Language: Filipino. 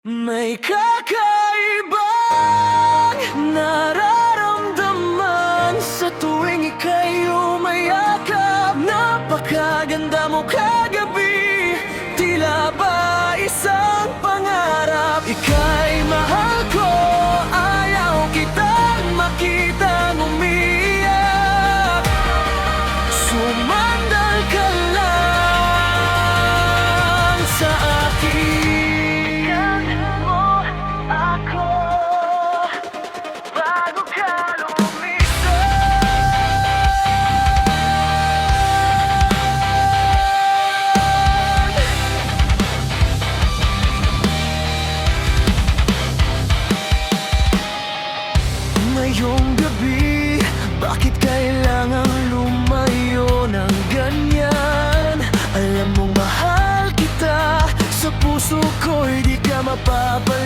May kakaibang nararamdaman sa tuwing ika'y umayakap. Napakaganda mo kagabi, tila ba isang pangarap. Ika'y mahal ko, ayaw kitang makitang umiyak. Sumandal ka lang sa akin. Ngayong gabi, bakit kailangang lumayo ng ganyan? Alam mong mahal kita, sa puso ko'y di ka mapapalitan.